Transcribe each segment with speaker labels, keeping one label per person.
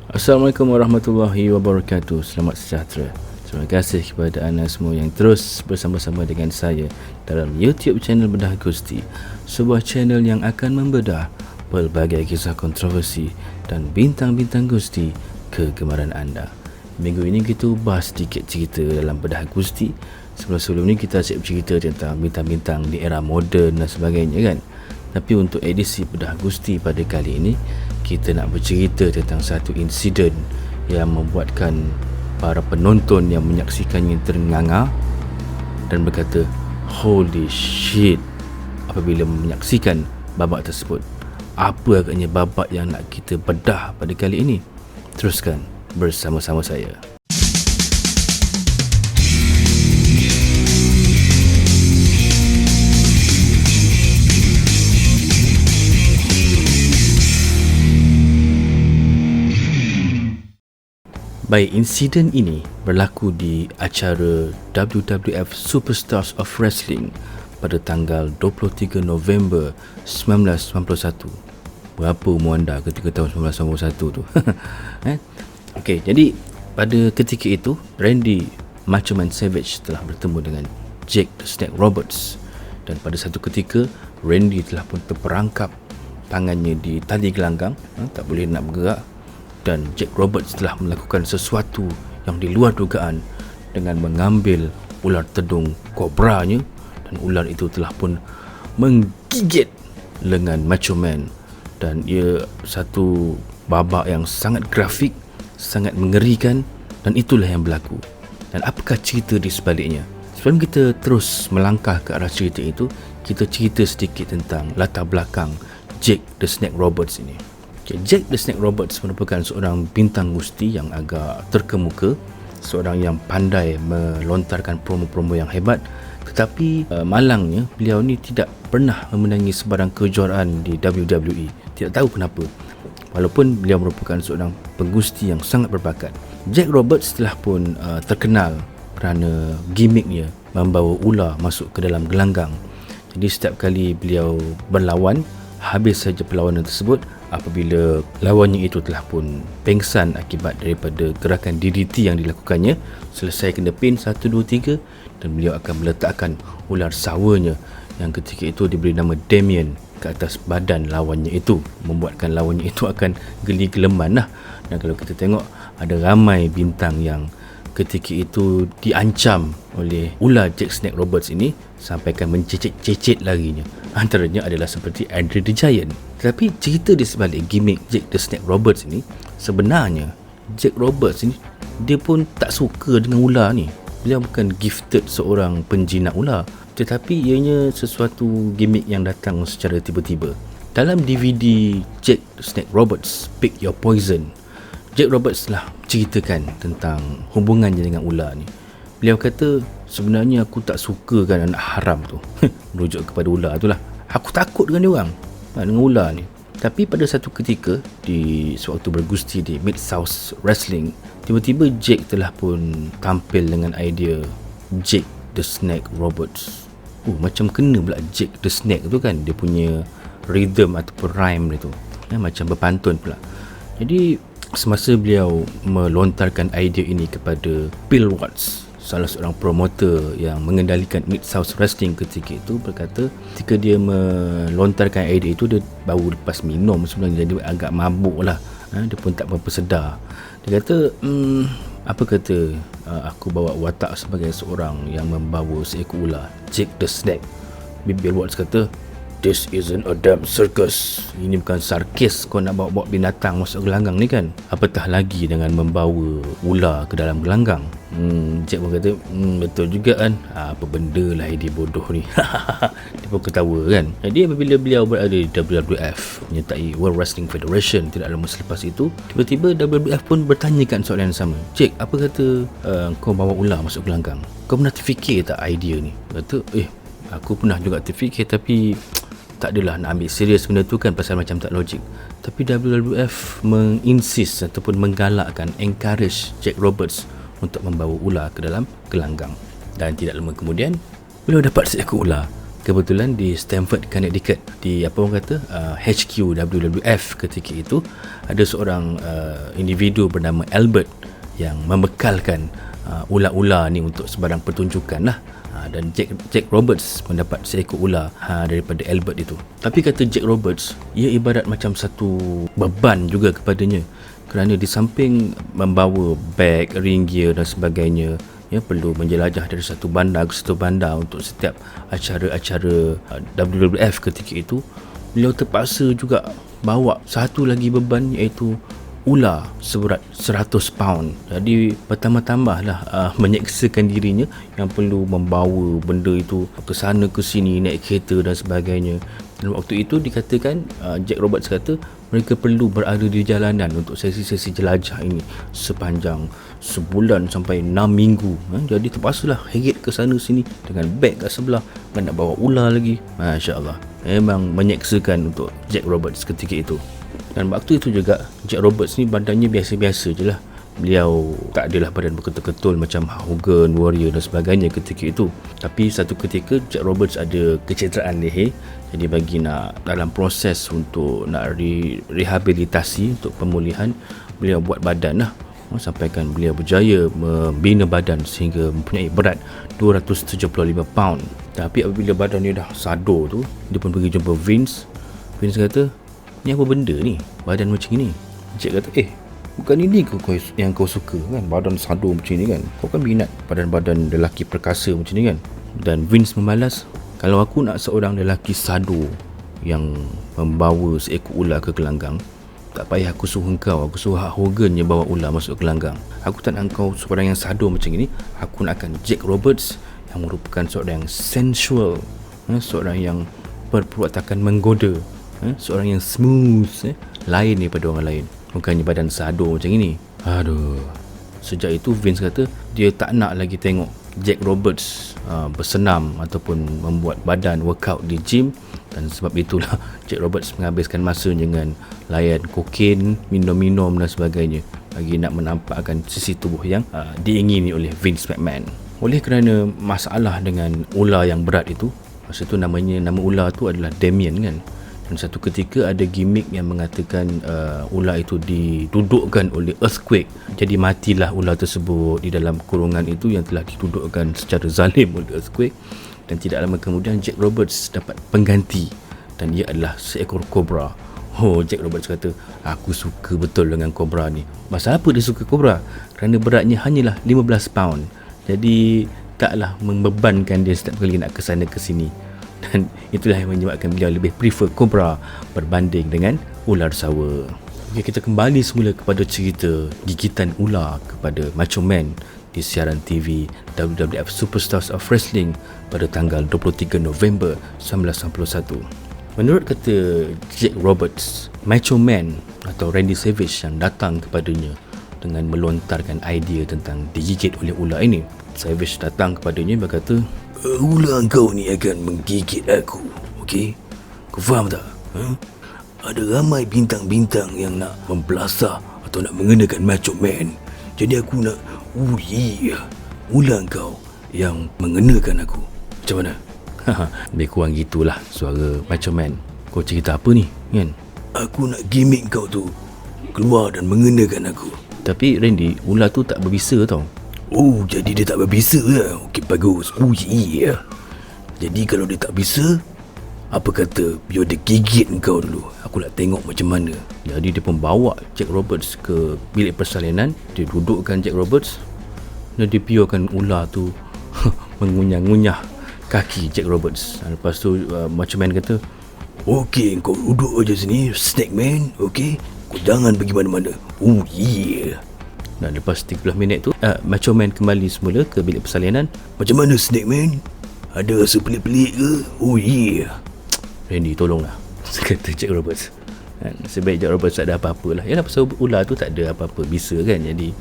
Speaker 1: Assalamualaikum warahmatullahi wabarakatuh. Selamat sejahtera. Terima kasih kepada anda semua yang terus bersama-sama dengan saya dalam YouTube channel Bedah Gusti, sebuah channel yang akan membedah pelbagai kisah kontroversi dan bintang-bintang Gusti kegemaran anda. Minggu ini kita bahas sedikit cerita dalam Bedah Gusti. Sebelum ni kita asyik bercerita tentang bintang-bintang di era moden dan sebagainya kan. Tapi untuk edisi Bedah Gusti pada kali ini, kita nak bercerita tentang satu insiden yang membuatkan para penonton yang menyaksikannya ternganga dan berkata, holy shit, apabila menyaksikan babak tersebut. Apa agaknya babak yang nak kita bedah pada kali ini? Teruskan bersama-sama saya. Baik, insiden ini berlaku di acara WWF Superstars of Wrestling pada tanggal 23 November 1991. Berapa umur anda ketika tahun 1991 tu? Okey, jadi pada ketika itu Randy Macho Man Savage telah bertemu dengan Jake the Snake Roberts, dan pada satu ketika Randy telah pun terperangkap tangannya di tali gelanggang, tak boleh nak bergerak, dan Jake Roberts telah melakukan sesuatu yang di luar dugaan dengan mengambil ular tedung kobranya, dan ular itu telah pun menggigit lengan Macho Man, dan ia satu babak yang sangat grafik, sangat mengerikan, dan itulah yang berlaku. Dan apakah cerita di sebaliknya? Sebelum kita terus melangkah ke arah cerita itu, kita cerita sedikit tentang latar belakang Jake the Snake Roberts ini. Jake the Snake Roberts merupakan seorang bintang gusti yang agak terkemuka, seorang yang pandai melontarkan promo-promo yang hebat, tetapi malangnya beliau ni tidak pernah memenangi sebarang kejuaraan di WWE. Tidak tahu kenapa, walaupun beliau merupakan seorang penggusti yang sangat berbakat. Jake Roberts telah pun terkenal kerana gimmicknya membawa ular masuk ke dalam gelanggang. Jadi setiap kali beliau berlawan, habis saja perlawanan tersebut apabila lawannya itu telah pun pengsan akibat daripada gerakan DDT yang dilakukannya. Selesai kena pin 1, 2, 3, dan beliau akan meletakkan ular sawanya yang ketika itu diberi nama Damien ke atas badan lawannya itu, membuatkan lawannya itu akan geli geleman lah. Dan kalau kita tengok, ada ramai bintang yang ketika itu diancam oleh ular Jake Snake Roberts ini sampaikan mencecet-cecet larinya. Antaranya adalah seperti Andre the Giant. Tetapi cerita di sebalik gimmick Jake the Snake Roberts ini, sebenarnya Jake Roberts ini dia pun tak suka dengan ular ni. Beliau bukan gifted seorang penjinak ular, tetapi ianya sesuatu gimmick yang datang secara tiba-tiba. Dalam DVD Jake the Snake Roberts Pick Your Poison, Jake Roberts telah ceritakan tentang hubungannya dengan ular ni. Beliau kata, sebenarnya aku tak suka kan anak haram tu. Merujuk kepada ular tu lah. Aku takut dengan dia orang, dengan ular ni. Tapi pada satu ketika, di sewaktu bergusti di Mid-South Wrestling, tiba-tiba Jake telah pun tampil dengan idea Jake the Snake Roberts. Macam kena pula Jake the Snake tu kan, dia punya rhythm ataupun rhyme dia tu, macam berpantun pula. Jadi semasa beliau melontarkan idea ini kepada Bill Watts, salah seorang promoter yang mengendalikan Mid-South Wrestling ketika itu, berkata ketika dia melontarkan idea itu, dia baru lepas minum sebenarnya, jadi agak mabuk lah. Dia pun tak berapa sedar. Dia kata, apa kata aku bawa watak sebagai seorang yang membawa seekor ular, Jake the Snake. Bill Watts kata, this isn't a damn circus. Ini bukan sarkis kau nak bawa-bawa binatang masuk gelanggang ni kan. Apatah lagi dengan membawa ular ke dalam gelanggang. Jack pun kata, betul juga kan. Apa benda lah idea bodoh ni. Dia pun ketawa kan. Jadi apabila beliau berada di WWF, menyertai World Wrestling Federation tidak lama selepas itu, tiba-tiba WWF pun bertanyakan soalan yang sama. Jack, apa kata kau bawa ular masuk gelanggang? Kau pernah terfikir tak idea ni? Kata, aku pernah juga terfikir, tapi tak adalah nak ambil serius benda tu kan, pasal macam tak logik. Tapi WWF menginsist ataupun menggalakkan, encourage Jake Roberts untuk membawa ular ke dalam gelanggang. Dan tidak lama kemudian, beliau dapat seekor ular Kebetulan di Stamford, Connecticut, di apa orang kata HQ WWF ketika itu, ada seorang individu bernama Albert yang membekalkan ular-ular ni untuk sebarang pertunjukan lah. Dan Jack Roberts mendapat seekor ular daripada Albert itu. Tapi kata Jack Roberts, ia ibarat macam satu beban juga kepadanya, kerana di samping membawa beg, ring gear dan sebagainya, perlu menjelajah dari satu bandar ke satu bandar untuk setiap acara-acara WWF ketika itu. Beliau terpaksa juga bawa satu lagi beban, iaitu ular seberat 100 pound. Jadi bertambah-tambahlah menyeksakan dirinya yang perlu membawa benda itu ke sana ke sini, naik kereta dan sebagainya. Dan waktu itu dikatakan, Jack Roberts kata, mereka perlu berada di jalanan untuk sesi-sesi jelajah ini sepanjang sebulan sampai 6 minggu. Jadi terpaksalah heret ke sana sini dengan beg kat sebelah, dan nak bawa ular lagi. Masya Allah, memang menyeksakan untuk Jack Roberts ketika itu. Dan waktu itu juga Jack Roberts ni badannya biasa-biasa je lah. Beliau tak adalah badan berketul-ketul macam Hogan, Warrior dan sebagainya ketika itu. Tapi satu ketika Jack Roberts ada kecederaan leher. Jadi bagi nak dalam proses untuk nak rehabilitasi untuk pemulihan, beliau buat badan lah. Sampaikan beliau berjaya membina badan sehingga mempunyai berat 275 pound. Tapi apabila badan dia dah sador tu, dia pun pergi jumpa Vince. Vince kata, ni apa benda ni? Badan macam ni. Jack kata, bukan ini yang kau suka kan? Badan sador macam ni kan? Kau kan minat badan-badan lelaki perkasa macam ni kan? Dan Vince membalas, kalau aku nak seorang lelaki sador yang membawa seekor ular ke gelanggang, tak payah aku suruh engkau, aku suruh Hogan yang bawa ular masuk ke gelanggang. Aku tak nak engkau seorang yang sador macam ini. Aku nakkan Jack Roberts yang merupakan seorang yang sensual, seorang yang berperwatakan menggoda, seorang yang smooth, lain daripada orang lain, bukannya badan sador macam ini. Aduh. Sejak itu Vince kata dia tak nak lagi tengok Jack Roberts bersenam ataupun membuat badan workout di gym. Dan sebab itulah Jack Roberts menghabiskan masa dengan layan kokain, minum-minum dan sebagainya, bagi nak menampakkan sisi tubuh yang diingini oleh Vince McMahon. Oleh kerana masalah dengan ular yang berat itu, masa tu nama ular tu adalah Damien kan. Dan satu ketika ada gimmick yang mengatakan ular itu didudukkan oleh earthquake. Jadi matilah ular tersebut di dalam kurungan itu yang telah didudukkan secara zalim oleh earthquake. Dan tidak lama kemudian Jack Roberts dapat pengganti, dan dia adalah seekor kobra. Jack Roberts kata, aku suka betul dengan kobra ni. Pasal apa dia suka kobra? Kerana beratnya hanyalah 15 pound. Jadi taklah membebankan dia setiap kali nak ke sana ke sini. Dan itulah yang menyebabkan beliau lebih prefer kobra berbanding dengan ular sawa. Okay, kita kembali semula kepada cerita gigitan ular kepada Macho Man di siaran TV WWF Superstars of Wrestling pada tanggal 23 November 1991. Menurut kata Jack Roberts, Macho Man atau Randy Savage yang datang kepadanya dengan melontarkan idea tentang digigit oleh ular ini. Savage datang kepadanya berkata, ular kau ni akan menggigit aku, okey? Kau faham tak? Ada ramai bintang-bintang yang nak membelasah atau nak mengenakan Macho Man. Jadi aku nak, ular kau yang mengenakan aku. Macam mana? Lebih kurang gitulah suara Macho Man. Kau cerita apa ni, kan? Aku nak gimmick kau tu keluar dan mengenakan aku. Tapi Randy, ular tu tak berbisa tau. Jadi dia tak berbisa lah. Okey, bagus. Jadi kalau dia tak bisa, apa kata biar dia gigit kau dulu. Aku nak tengok macam mana. Jadi dia pun bawa Jack Roberts ke bilik persalinan. Dia dudukkan Jack Roberts dan dia biarkan ular tu mengunyah-ngunyah kaki Jack Roberts. Lepas tu Macho Man kata, okey, kau duduk aja sini, Snake Man. Okey, kau jangan pergi mana-mana. Dan lepas 30 minit tu Macho Man kembali semula ke bilik persalinan. Macam mana Snake Man? Ada rasa pelik-pelik ke? Randy, tolonglah, kata Jack Roberts. Sebaik Jack Roberts tak ada apa-apa lah. Yalah, pasal ular tu tak ada apa-apa bisa kan. Jadi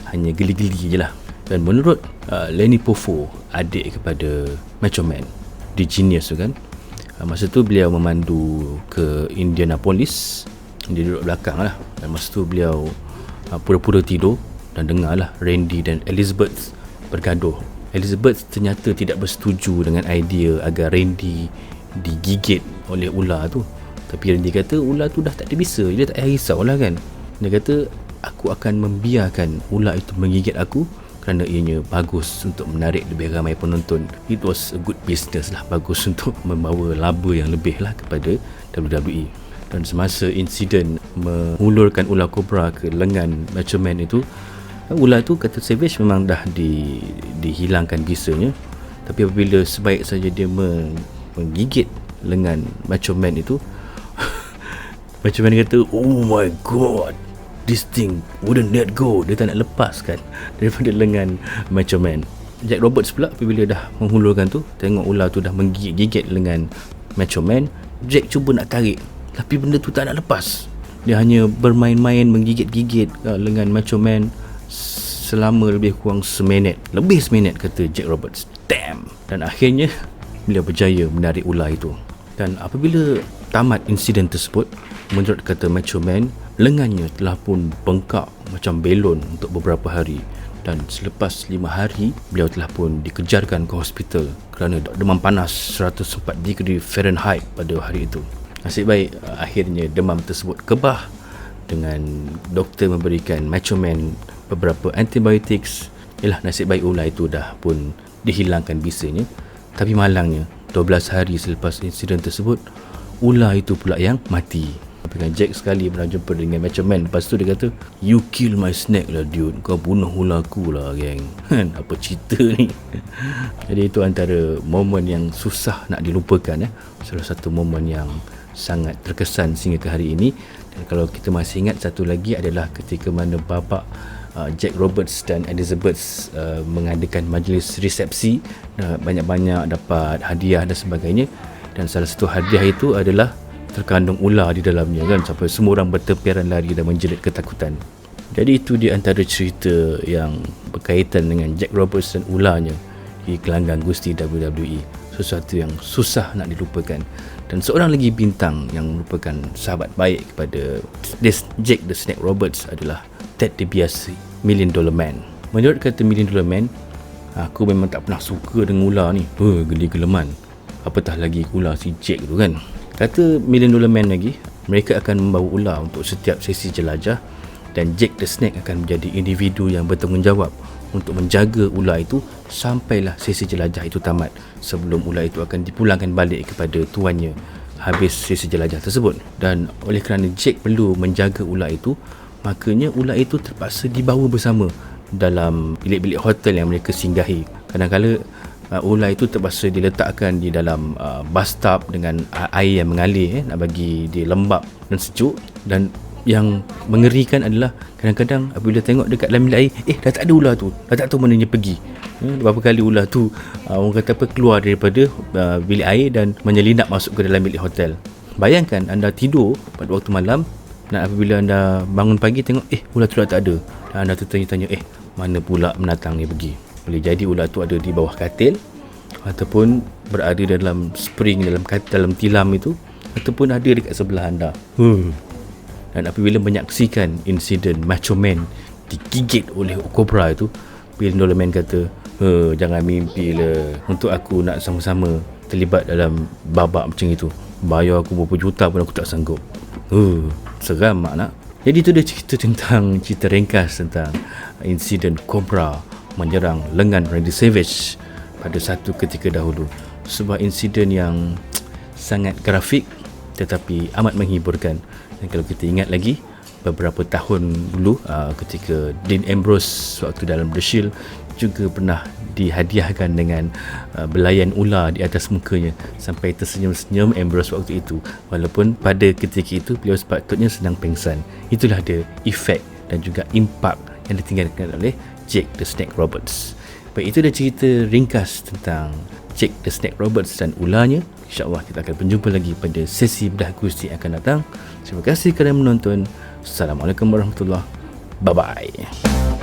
Speaker 1: hanya geli-geli je lah. Dan menurut Lenny Poffo, adik kepada Macho Man di Genius tu kan, masa tu beliau memandu ke Indianapolis. Dia duduk belakang lah. Dan masa tu beliau pura-pura tidur dan dengarlah Randy dan Elizabeth bergaduh Elizabeth ternyata tidak bersetuju dengan idea agar Randy digigit oleh ular tu. Tapi Randy kata ular tu dah tak ada bisa, dia tak payah risau lah kan. Dia kata aku akan membiarkan ular itu menggigit aku kerana ianya bagus untuk menarik lebih ramai penonton. It was a good business lah, bagus untuk membawa laba yang lebih lah kepada WWE. Dan semasa insiden mengulurkan ular kobra ke lengan Macho Man itu, ular tu kata Savage memang dah dihilangkan bisanya. Tapi apabila sebaik saja dia menggigit lengan Macho Man itu, Macho Man kata, oh my god, this thing wouldn't let go. Dia tak nak lepaskan daripada lengan Macho Man. Jack Roberts pula apabila dah menghulurkan tu, tengok ular tu dah menggigit lengan Macho Man, Jack cuba nak tarik, tapi benda tu tak nak lepas. Dia hanya bermain-main menggigit-gigit lengan Macho Man selama lebih kurang seminit. Lebih seminit kata Jack Roberts. Damn. Dan akhirnya beliau berjaya menarik ular itu. Dan apabila tamat insiden tersebut, menurut kata Macho Man, lengannya telah pun bengkak macam belon untuk beberapa hari. Dan selepas 5 hari, beliau telah pun dikejarkan ke hospital kerana demam panas 104 degree Fahrenheit pada hari itu. Nasib baik akhirnya demam tersebut kebah dengan doktor memberikan Macho Man beberapa antibiotics. Yalah, nasib baik ular itu dah pun dihilangkan bisanya. Tapi malangnya 12 hari selepas insiden tersebut, ular itu pula yang mati. Dengan Jack sekali pernah jumpa dengan Macho Man, lepas tu dia kata, you kill my snake lah dude, kau bunuh ular aku lah geng. Apa cerita ni? Jadi itu antara momen yang susah nak dilupakan, salah satu momen yang sangat terkesan sehingga ke hari ini. Dan kalau kita masih ingat, satu lagi adalah ketika mana bapa Jack Roberts dan Elizabeth mengadakan majlis resepsi, banyak-banyak dapat hadiah dan sebagainya. Dan salah satu hadiah itu adalah terkandung ular di dalamnya kan, sampai semua orang bertempiaran lari dan menjerit ketakutan. Jadi itu di antara cerita yang berkaitan dengan Jack Roberts dan ularnya di gelanggang Gusti WWE. Sesuatu yang susah nak dilupakan. Dan seorang lagi bintang yang merupakan sahabat baik kepada Jake the Snake Roberts adalah Ted DiBiase, $1 Million Man. Menurut kata $1 Million Man, aku memang tak pernah suka dengan ular ni, geli-geleman, apatah lagi ular si Jake tu kan. Kata $1 Million Man lagi, mereka akan membawa ular untuk setiap sesi jelajah dan Jake the Snake akan menjadi individu yang bertanggungjawab untuk menjaga ular itu sampailah sesi jelajah itu tamat, sebelum ular itu akan dipulangkan balik kepada tuannya habis sesi jelajah tersebut. Dan oleh kerana Jake perlu menjaga ular itu, makanya ular itu terpaksa dibawa bersama dalam bilik-bilik hotel yang mereka singgahi. Kadang-kadang ular itu terpaksa diletakkan di dalam bathtub dengan air yang mengalir, nak bagi dia lembap dan sejuk. Dan yang mengerikan adalah kadang-kadang apabila tengok dekat dalam bilik air, dah tak ada ular tu, dah tak tahu mana dia pergi. Berapa kali ular tu orang kata apa, keluar daripada bilik air dan menyelinap masuk ke dalam bilik hotel. Bayangkan anda tidur pada waktu malam, dan apabila anda bangun pagi tengok ular tu dah tak ada, dan anda tertanya-tanya mana pula menatang ni pergi. Boleh jadi ular tu ada di bawah katil, ataupun berada dalam spring, dalam tilam itu, ataupun ada dekat sebelah anda. Dan apabila menyaksikan insiden Macho Man digigit oleh kobra itu, $1 Million Man kata, jangan mimpi lah untuk aku nak sama-sama terlibat dalam babak macam itu. Bayar aku berapa juta pun aku tak sanggup. Seram mak nak. Jadi itu dia cerita ringkas tentang insiden kobra menyerang lengan Randy Savage pada satu ketika dahulu. Sebuah insiden yang sangat grafik tetapi amat menghiburkan. Dan kalau kita ingat lagi, beberapa tahun dulu ketika Dean Ambrose waktu dalam The Shield juga pernah dihadiahkan dengan belayan ular di atas mukanya, sampai tersenyum-senyum Ambrose waktu itu, walaupun pada ketika itu beliau sepatutnya sedang pengsan. Itulah dia efek dan juga impak yang ditinggalkan oleh Jake the Snake Roberts. Baik, itu dia cerita ringkas tentang Jake the Snake Roberts dan ularnya. InsyaAllah kita akan berjumpa lagi pada sesi Bedah Gusti yang akan datang. Terima kasih kerana menonton. Assalamualaikum warahmatullahi wabarakatuh. Bye-bye.